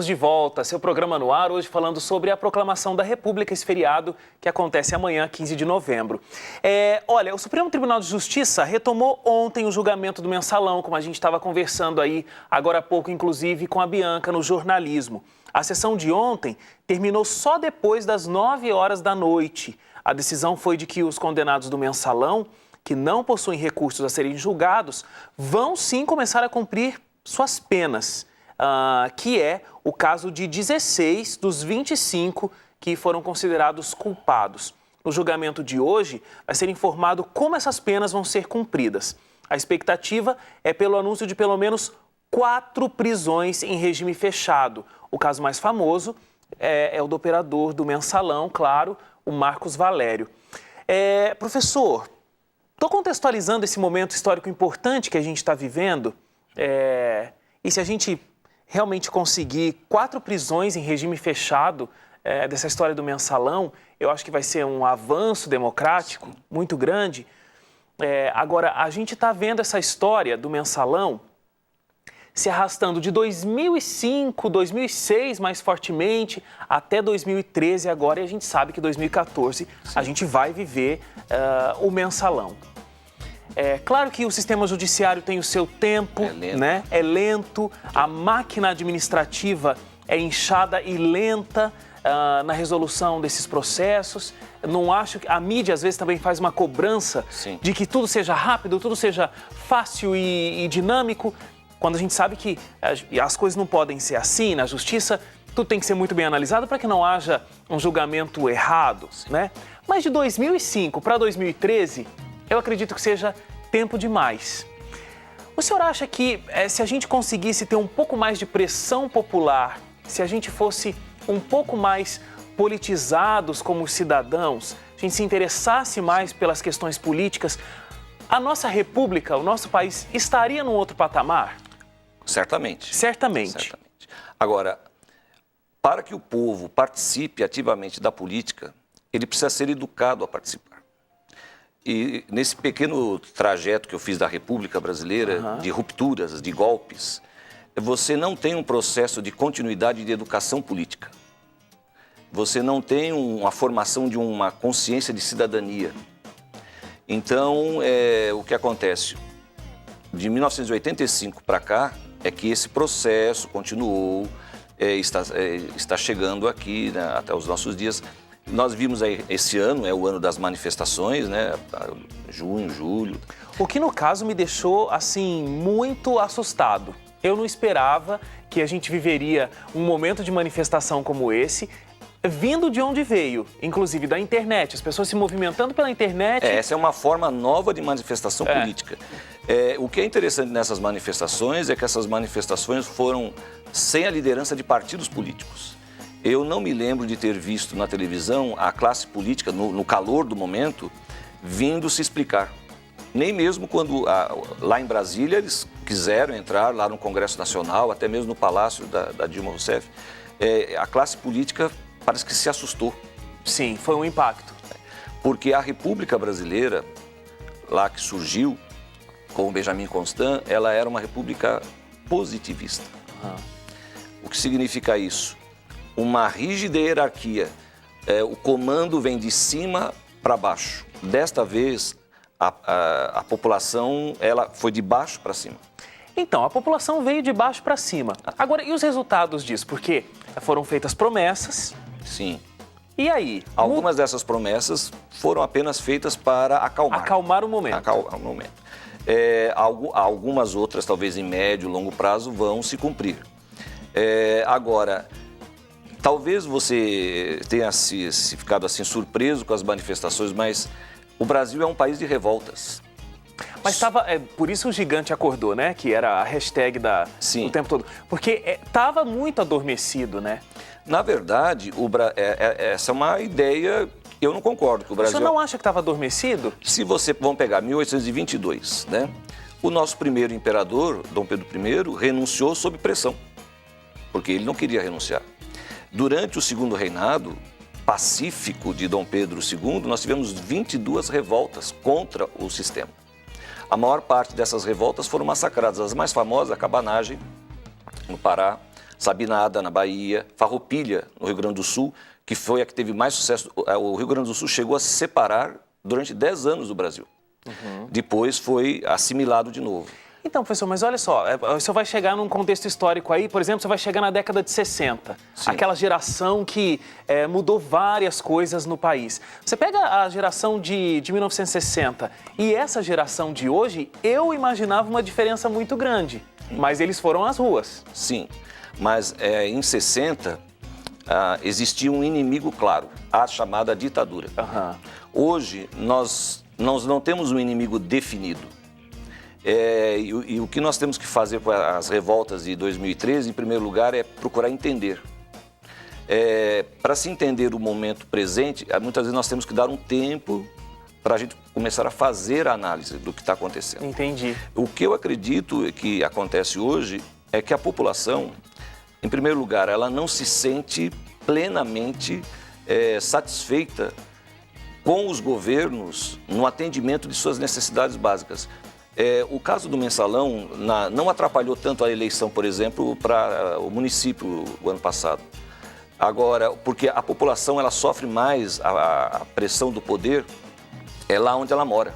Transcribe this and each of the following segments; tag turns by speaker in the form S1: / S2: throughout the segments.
S1: Estamos de volta, seu programa no ar, hoje falando sobre a proclamação da República, esse feriado que acontece amanhã, 15 de novembro. Olha, o Supremo Tribunal de Justiça retomou ontem o julgamento do mensalão, como a gente estava conversando aí agora há pouco, inclusive, com a Bianca no jornalismo. A sessão de ontem terminou só depois das 9 horas da noite. A decisão foi de que os condenados do mensalão, que não possuem recursos a serem julgados, vão sim começar a cumprir suas penas. Que é o caso de 16 dos 25 que foram considerados culpados. No julgamento de hoje, vai ser informado como essas penas vão ser cumpridas. A expectativa é pelo anúncio de pelo menos 4 prisões em regime fechado. O caso mais famoso é o do operador do mensalão, claro, o Marcos Valério. Professor, estou contextualizando esse momento histórico importante que a gente está vivendo. E se a gente realmente conseguir 4 prisões em regime fechado dessa história do mensalão, eu acho que vai ser um avanço democrático muito grande. Agora, a gente está vendo essa história do mensalão se arrastando de 2005, 2006 mais fortemente, até 2013 agora, e a gente sabe que 2014 a gente vai viver o mensalão. Claro que o sistema judiciário tem o seu tempo, né? É lento, a máquina administrativa é inchada e lenta na resolução desses processos. Não acho que a mídia às vezes também faz uma cobrança de que tudo seja rápido, tudo seja fácil e dinâmico, quando a gente sabe que as coisas não podem ser assim. Na justiça, tudo tem que ser muito bem analisado para que não haja um julgamento errado, né? Mas de 2005 para 2013... eu acredito que seja tempo demais. O senhor acha que se a gente conseguisse ter um pouco mais de pressão popular, se a gente fosse um pouco mais politizados como cidadãos, a gente se interessasse mais pelas questões políticas, a nossa república, o nosso país, estaria num outro patamar?
S2: Certamente.
S1: Certamente.
S2: Agora, para que o povo participe ativamente da política, ele precisa ser educado a participar. E nesse pequeno trajeto que eu fiz da República Brasileira, de rupturas, de golpes, você não tem um processo de continuidade de educação política. Você não tem uma formação de uma consciência de cidadania. Então, o que acontece? De 1985 para cá, é que esse processo continuou, está chegando aqui, né, até os nossos dias. Nós vimos aí, esse ano, é o ano das manifestações, né? Junho, julho.
S1: O que, no caso, me deixou, assim, muito assustado. Eu não esperava que a gente viveria um momento de manifestação como esse, vindo de onde veio, inclusive da internet, as pessoas se movimentando pela internet.
S2: Essa é uma forma nova de manifestação política. O que é interessante nessas manifestações é que essas manifestações foram sem a liderança de partidos políticos. Eu não me lembro de ter visto na televisão a classe política, no calor do momento, vindo se explicar. Nem mesmo quando, lá em Brasília, eles quiseram entrar lá no Congresso Nacional, até mesmo no Palácio da Dilma Rousseff. A classe política parece que se assustou.
S1: Sim, foi um impacto.
S2: Porque a República Brasileira, lá que surgiu com o Benjamin Constant, ela era uma república positivista. O que significa isso? Uma rígida hierarquia, o comando vem de cima para baixo. Desta vez, a população ela foi de baixo para cima.
S1: Então, a população veio de baixo para cima. Agora, e os resultados disso? Porque foram feitas promessas.
S2: Sim.
S1: E aí?
S2: Algumas dessas promessas foram apenas feitas para acalmar.
S1: Acalmar o momento.
S2: Acalmar o momento. Algumas outras, talvez em médio, longo prazo, vão se cumprir. Agora, talvez você tenha ficado assim surpreso com as manifestações, mas o Brasil é um país de revoltas.
S1: Mas estava, por isso o gigante acordou, né? Que era a hashtag o tempo todo. Porque estava muito adormecido, né?
S2: Na verdade, essa é uma ideia que eu não concordo que o Brasil...
S1: O senhor não acha que estava adormecido?
S2: Se vamos pegar 1822, né? O nosso primeiro imperador, Dom Pedro I, renunciou sob pressão, porque ele não queria renunciar. Durante o segundo reinado pacífico de Dom Pedro II, nós tivemos 22 revoltas contra o sistema. A maior parte dessas revoltas foram massacradas. As mais famosas, a Cabanagem, no Pará, Sabinada, na Bahia, Farroupilha, no Rio Grande do Sul, que foi a que teve mais sucesso. O Rio Grande do Sul chegou a se separar durante 10 anos do Brasil. Depois foi assimilado de novo.
S1: Então, professor, mas olha só, o senhor vai chegar num contexto histórico aí, por exemplo, você vai chegar na década de 60,
S2: Sim.
S1: aquela geração que mudou várias coisas no país. Você pega a geração de 1960 e essa geração de hoje, eu imaginava uma diferença muito grande, mas eles foram às ruas.
S2: Sim, mas em 60 existia um inimigo claro, a chamada ditadura. Hoje, nós não temos um inimigo definido. E o que nós temos que fazer com as revoltas de 2013, em primeiro lugar, é procurar entender. Para se entender o momento presente, muitas vezes nós temos que dar um tempo para a gente começar a fazer a análise do que está acontecendo.
S1: Entendi.
S2: O que eu acredito que acontece hoje é que a população, em primeiro lugar, ela não se sente plenamente satisfeita com os governos no atendimento de suas necessidades básicas. O caso do mensalão não atrapalhou tanto a eleição, por exemplo, para o município o ano passado. Agora, porque a população ela sofre mais a pressão do poder lá onde ela mora,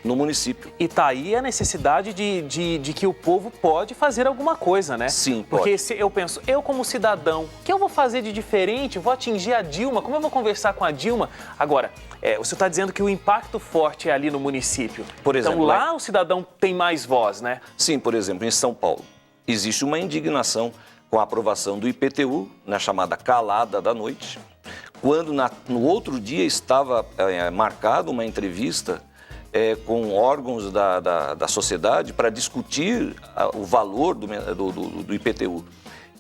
S2: no município.
S1: E tá aí a necessidade de que o povo pode fazer alguma coisa, né?
S2: Sim, pode.
S1: Porque se eu penso, eu como cidadão, o que eu vou fazer de diferente? Vou atingir a Dilma? Como eu vou conversar com a Dilma? Agora, o senhor está dizendo que o impacto forte é ali no município.
S2: Por exemplo,
S1: então lá o cidadão tem mais voz, né?
S2: Sim, por exemplo, em São Paulo, existe uma indignação com a aprovação do IPTU, na chamada calada da noite, quando no outro dia estava marcada uma entrevista com órgãos da sociedade para discutir o valor do IPTU.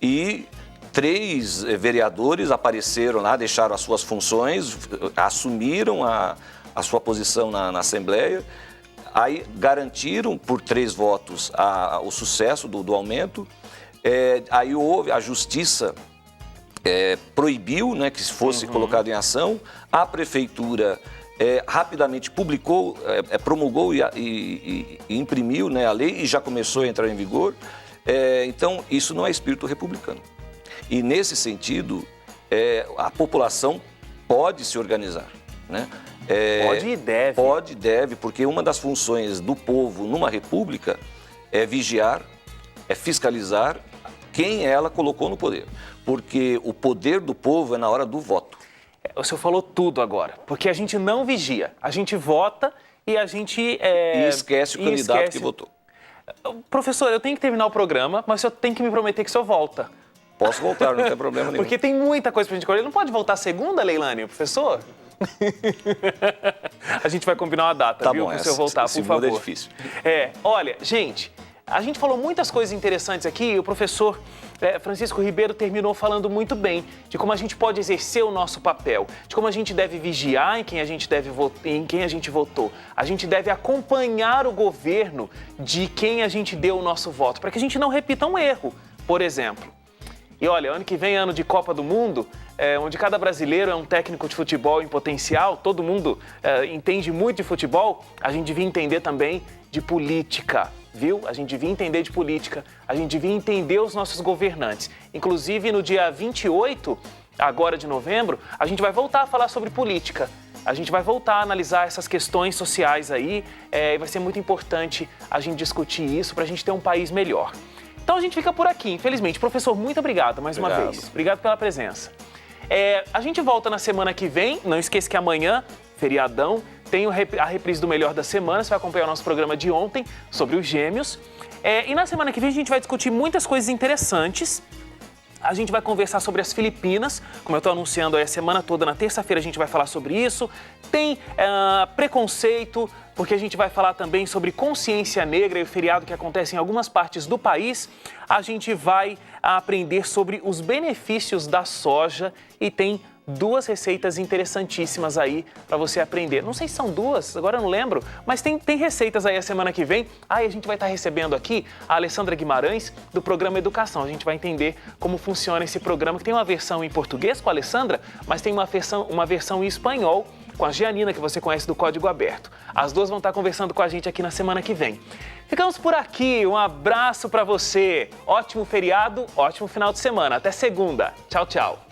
S2: E 3 vereadores apareceram lá, deixaram as suas funções, assumiram a sua posição na Assembleia, aí garantiram por 3 votos o sucesso do aumento. Aí houve a Justiça proibiu, né, que fosse colocado em ação, a Prefeitura rapidamente publicou, promulgou e imprimiu, né, a lei e já começou a entrar em vigor. Então, isso não é espírito republicano. E, nesse sentido, a população pode se organizar, né?
S1: Pode e deve.
S2: Pode e deve, porque uma das funções do povo numa república é vigiar, é fiscalizar quem ela colocou no poder. Porque o poder do povo é na hora do voto.
S1: O senhor falou tudo agora, porque a gente não vigia, a gente vota e a gente...
S2: E esquece o candidato que votou.
S1: Professor, eu tenho que terminar o programa, mas o senhor tem que me prometer que o senhor volta.
S2: Posso voltar, não tem problema nenhum.
S1: Porque tem muita coisa pra gente correr. Não pode voltar segunda, Leilani, professor? A gente vai combinar uma data,
S2: tá
S1: viu?
S2: Bom,
S1: para o senhor voltar, por favor.
S2: É difícil.
S1: Olha, gente, a gente falou muitas coisas interessantes aqui e o professor Francisco Ribeiro terminou falando muito bem de como a gente pode exercer o nosso papel, de como a gente deve vigiar em quem a gente votou. A gente deve acompanhar o governo de quem a gente deu o nosso voto, para que a gente não repita um erro, por exemplo. E olha, ano que vem é ano de Copa do Mundo, onde cada brasileiro é um técnico de futebol em potencial, todo mundo entende muito de futebol, a gente devia entender também de política, viu? A gente devia entender de política, a gente devia entender os nossos governantes. Inclusive, no dia 28, agora de novembro, a gente vai voltar a falar sobre política. A gente vai voltar a analisar essas questões sociais aí, e vai ser muito importante a gente discutir isso para a gente ter um país melhor. Então a gente fica por aqui, infelizmente. Professor, muito obrigado mais uma vez. Obrigado pela presença. A gente volta na semana que vem. Não esqueça que amanhã, feriadão, tem a reprise do Melhor da Semana. Você vai acompanhar o nosso programa de ontem sobre os gêmeos. E na semana que vem a gente vai discutir muitas coisas interessantes. A gente vai conversar sobre as Filipinas, como eu estou anunciando aí a semana toda, na terça-feira a gente vai falar sobre isso. Tem preconceito, porque a gente vai falar também sobre consciência negra e o feriado que acontece em algumas partes do país. A gente vai aprender sobre os benefícios da soja e tem 2 receitas interessantíssimas aí para você aprender. Não sei se são 2, agora eu não lembro, mas tem receitas aí a semana que vem. E a gente vai estar recebendo aqui a Alessandra Guimarães do programa Educação. A gente vai entender como funciona esse programa, que tem uma versão em português com a Alessandra, mas tem uma versão em espanhol com a Gianina, que você conhece do Código Aberto. As duas vão estar conversando com a gente aqui na semana que vem. Ficamos por aqui, um abraço para você. Ótimo feriado, ótimo final de semana. Até segunda. Tchau, tchau.